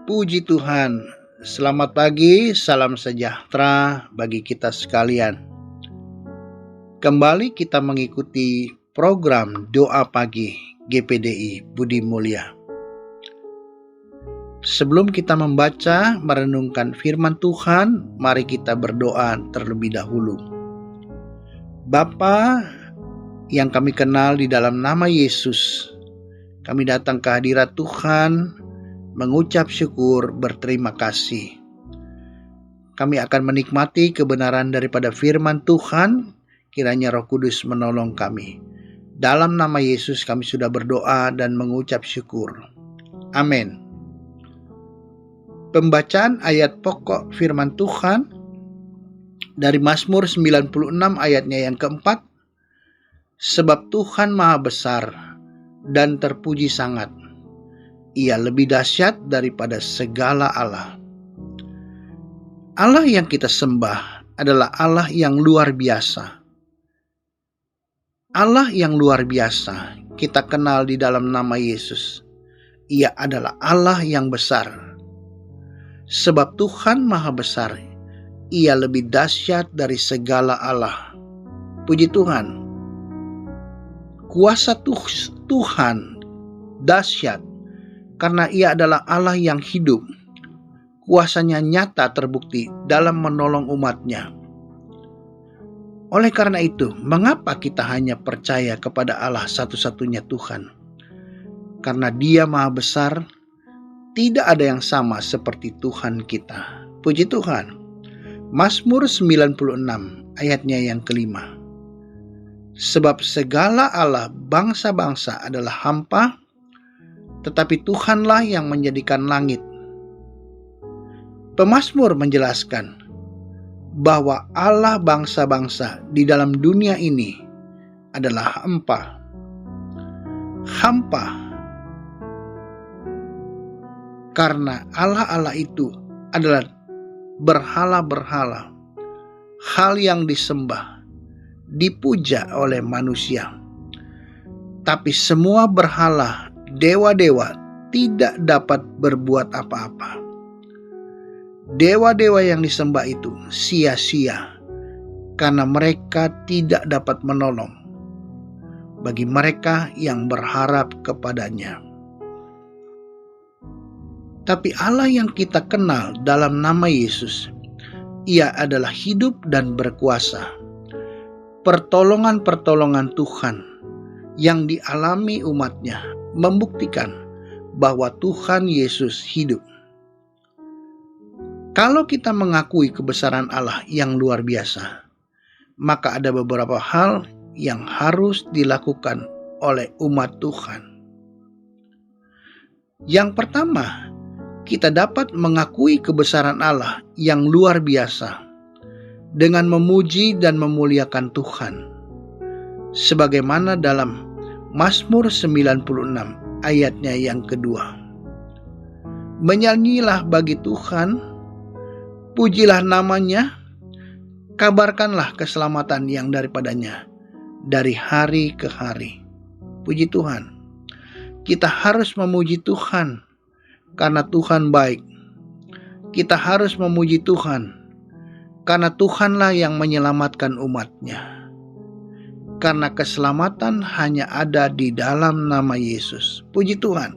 Puji Tuhan, selamat pagi, salam sejahtera bagi kita sekalian. Kembali kita mengikuti program Doa Pagi GPDI Budi Mulia. Sebelum kita membaca, merenungkan firman Tuhan, mari kita berdoa terlebih dahulu. Bapa yang kami kenal di dalam nama Yesus, kami datang ke hadirat Tuhan, mengucap syukur, berterima kasih. Kami akan menikmati kebenaran daripada firman Tuhan, kiranya Roh Kudus menolong kami. Dalam nama Yesus kami sudah berdoa dan mengucap syukur. Amin. Pembacaan ayat pokok firman Tuhan dari Mazmur 96 ayatnya yang keempat. Sebab Tuhan Maha Besar dan terpuji sangat. Ia lebih dahsyat daripada segala Allah. Allah yang kita sembah adalah Allah yang luar biasa. Allah yang luar biasa kita kenal di dalam nama Yesus. Ia adalah Allah yang besar. Sebab Tuhan Maha Besar, Ia lebih dahsyat dari segala Allah. Puji Tuhan. Kuasa Tuhan dahsyat karena Ia adalah Allah yang hidup. Kuasanya nyata terbukti dalam menolong umat-Nya. Oleh karena itu, mengapa kita hanya percaya kepada Allah satu-satunya Tuhan? Karena Dia Maha Besar, tidak ada yang sama seperti Tuhan kita. Puji Tuhan. Mazmur 96 ayatnya yang kelima. Sebab segala Allah bangsa-bangsa adalah hampa, tetapi Tuhanlah yang menjadikan langit. Pemazmur menjelaskan bahwa Allah bangsa-bangsa di dalam dunia ini adalah hampa. Hampa. Karena Allah-Allah itu adalah berhala-berhala. Hal yang disembah, dipuja oleh manusia. Tapi semua berhala, dewa-dewa tidak dapat berbuat apa-apa. Dewa-dewa yang disembah itu sia-sia karena mereka tidak dapat menolong bagi mereka yang berharap kepadanya. Tapi Allah yang kita kenal dalam nama Yesus, Ia adalah hidup dan berkuasa. Pertolongan-pertolongan Tuhan yang dialami umat-Nya membuktikan bahwa Tuhan Yesus hidup. Kalau kita mengakui kebesaran Allah yang luar biasa, maka ada beberapa hal yang harus dilakukan oleh umat Tuhan. Yang pertama, kita dapat mengakui kebesaran Allah yang luar biasa dengan memuji dan memuliakan Tuhan. Sebagaimana dalam Mazmur 96 ayatnya yang kedua. Menyanyilah bagi Tuhan, pujilah namanya, kabarkanlah keselamatan yang daripadanya dari hari ke hari. Puji Tuhan. Kita harus memuji Tuhan karena Tuhan baik. Kita harus memuji Tuhan karena Tuhanlah yang menyelamatkan umat-Nya. Karena keselamatan hanya ada di dalam nama Yesus. Puji Tuhan.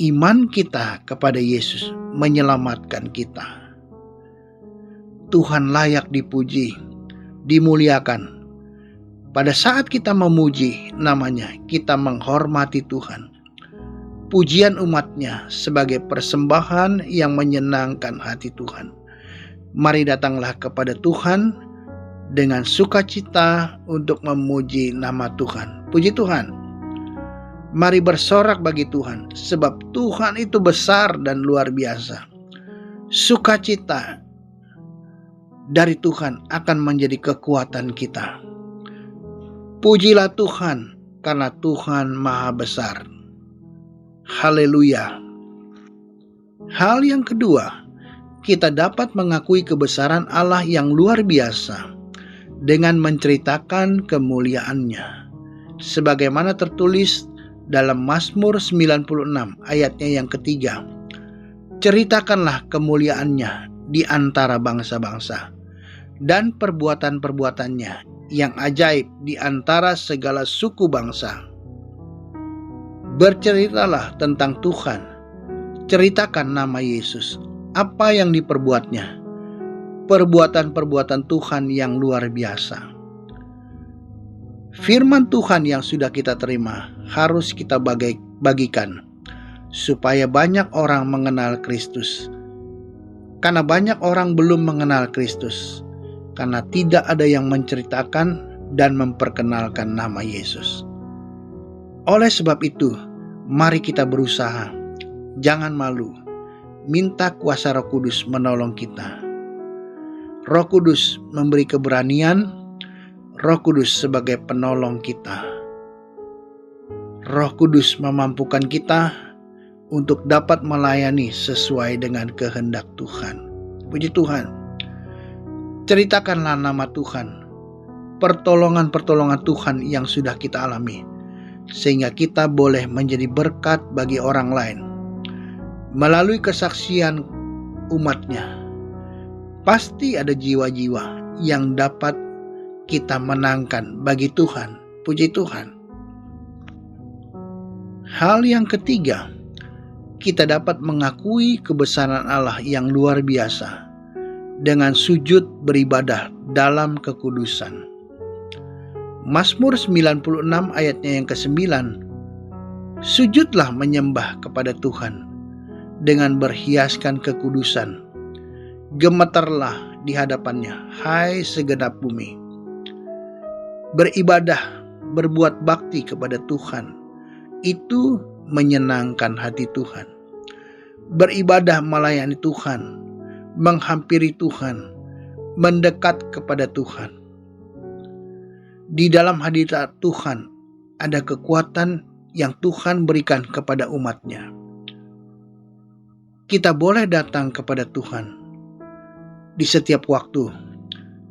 Iman kita kepada Yesus menyelamatkan kita. Tuhan layak dipuji, dimuliakan. Pada saat kita memuji namanya, kita menghormati Tuhan. Pujian umat-Nya sebagai persembahan yang menyenangkan hati Tuhan. Mari datanglah kepada Tuhan dengan sukacita untuk memuji nama Tuhan. Puji Tuhan. Mari bersorak bagi Tuhan, sebab Tuhan itu besar dan luar biasa. Sukacita dari Tuhan akan menjadi kekuatan kita. Pujilah Tuhan, karena Tuhan Maha Besar. Haleluya. Hal yang kedua, kita dapat mengakui kebesaran Allah yang luar biasa dengan menceritakan kemuliaan-Nya. Sebagaimana tertulis dalam Mazmur 96 ayatnya yang ketiga. Ceritakanlah kemuliaannya di antara bangsa-bangsa dan perbuatan-perbuatannya yang ajaib di antara segala suku bangsa. Berceritalah tentang Tuhan, ceritakan nama Yesus, apa yang diperbuatnya, perbuatan-perbuatan Tuhan yang luar biasa. Firman Tuhan yang sudah kita terima harus kita bagikan, supaya banyak orang mengenal Kristus. Karena banyak orang belum mengenal Kristus, karena tidak ada yang menceritakan dan memperkenalkan nama Yesus. Oleh sebab itu, mari kita berusaha, jangan malu, minta kuasa Roh Kudus menolong kita. Roh Kudus memberi keberanian, Roh Kudus sebagai penolong kita. Roh Kudus memampukan kita untuk dapat melayani sesuai dengan kehendak Tuhan. Puji Tuhan. Ceritakanlah nama Tuhan, pertolongan-pertolongan Tuhan yang sudah kita alami, sehingga kita boleh menjadi berkat bagi orang lain. Melalui kesaksian umatnya, pasti ada jiwa-jiwa yang dapat kita menangkan bagi Tuhan. Puji Tuhan. Hal yang ketiga, kita dapat mengakui kebesaran Allah yang luar biasa dengan sujud beribadah dalam kekudusan. Mazmur 96 ayatnya yang ke-9, sujudlah menyembah kepada Tuhan dengan berhiaskan kekudusan. Gemetarlah di hadapannya, hai segenap bumi. Beribadah, berbuat bakti kepada Tuhan, itu menyenangkan hati Tuhan. Beribadah melayani Tuhan, menghampiri Tuhan, mendekat kepada Tuhan. Di dalam hadirat Tuhan ada kekuatan yang Tuhan berikan kepada umatnya. Kita boleh datang kepada Tuhan di setiap waktu,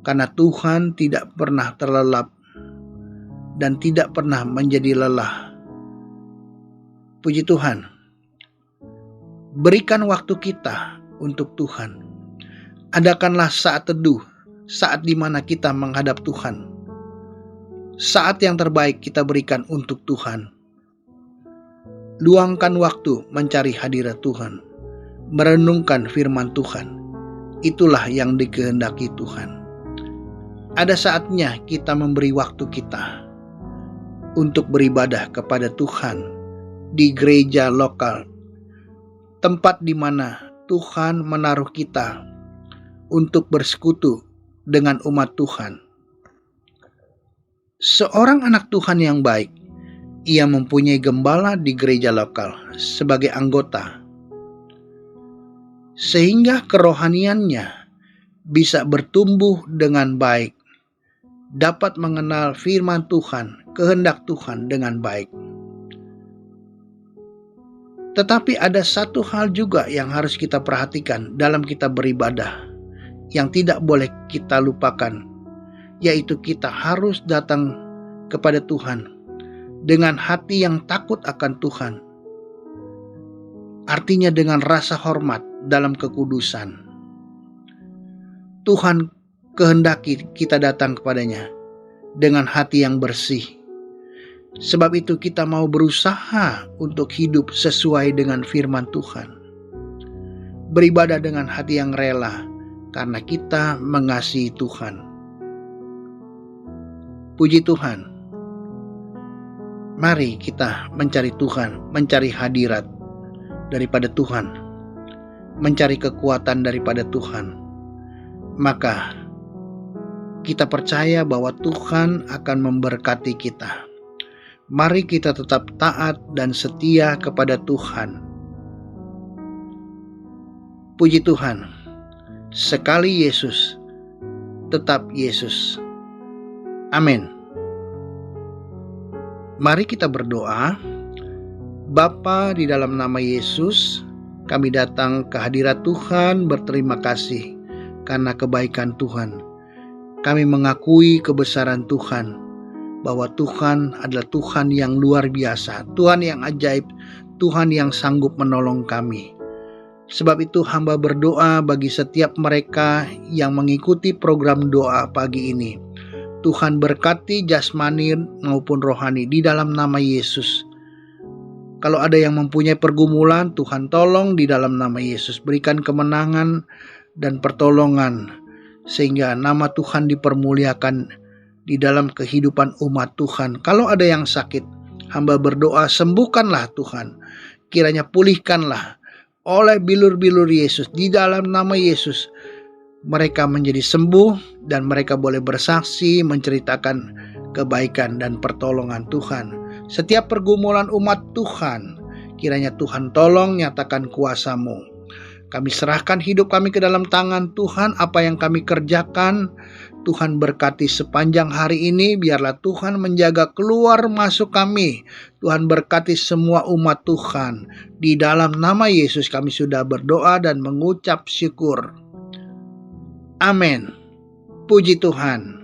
karena Tuhan tidak pernah terlelap dan tidak pernah menjadi lelah. Puji Tuhan. Berikan waktu kita untuk Tuhan. Adakanlah saat teduh, saat di mana kita menghadap Tuhan. Saat yang terbaik kita berikan untuk Tuhan. Luangkan waktu mencari hadirat Tuhan, merenungkan firman Tuhan. Itulah yang dikehendaki Tuhan. Ada saatnya kita memberi waktu kita untuk beribadah kepada Tuhan di gereja lokal, tempat di mana Tuhan menaruh kita untuk bersekutu dengan umat Tuhan. Seorang anak Tuhan yang baik, ia mempunyai gembala di gereja lokal sebagai anggota, sehingga kerohaniannya bisa bertumbuh dengan baik, dapat mengenal firman Tuhan, kehendak Tuhan dengan baik. Tetapi ada satu hal juga yang harus kita perhatikan dalam kita beribadah, yang tidak boleh kita lupakan, yaitu kita harus datang kepada Tuhan dengan hati yang takut akan Tuhan. Artinya dengan rasa hormat dalam kekudusan. Tuhan kehendaki kita datang kepadanya dengan hati yang bersih. Sebab itu kita mau berusaha untuk hidup sesuai dengan firman Tuhan. Beribadah dengan hati yang rela karena kita mengasihi Tuhan. Puji Tuhan. Mari kita mencari Tuhan, mencari hadirat daripada Tuhan, mencari kekuatan daripada Tuhan. Maka kita percaya bahwa Tuhan akan memberkati kita. Mari kita tetap taat dan setia kepada Tuhan. Puji Tuhan. Sekali Yesus, tetap Yesus. Amin. Mari kita berdoa. Bapa, di dalam nama Yesus, kami datang ke hadirat Tuhan berterima kasih karena kebaikan Tuhan. Kami mengakui kebesaran Tuhan, bahwa Tuhan adalah Tuhan yang luar biasa, Tuhan yang ajaib, Tuhan yang sanggup menolong kami. Sebab itu hamba berdoa bagi setiap mereka yang mengikuti program doa pagi ini. Tuhan berkati jasmani maupun rohani di dalam nama Yesus. Kalau ada yang mempunyai pergumulan, Tuhan tolong di dalam nama Yesus. Berikan kemenangan dan pertolongan, sehingga nama Tuhan dipermuliakan di dalam kehidupan umat Tuhan. Kalau ada yang sakit, hamba berdoa, sembuhkanlah Tuhan. Kiranya pulihkanlah oleh bilur-bilur Yesus. Di dalam nama Yesus, mereka menjadi sembuh dan mereka boleh bersaksi, menceritakan kebaikan dan pertolongan Tuhan. Setiap pergumulan umat Tuhan, kiranya Tuhan tolong nyatakan kuasa-Mu. Kami serahkan hidup kami ke dalam tangan Tuhan. Apa yang kami kerjakan, Tuhan berkati sepanjang hari ini. Biarlah Tuhan menjaga keluar masuk kami. Tuhan berkati semua umat Tuhan. Di dalam nama Yesus kami sudah berdoa dan mengucap syukur. Amin. Puji Tuhan.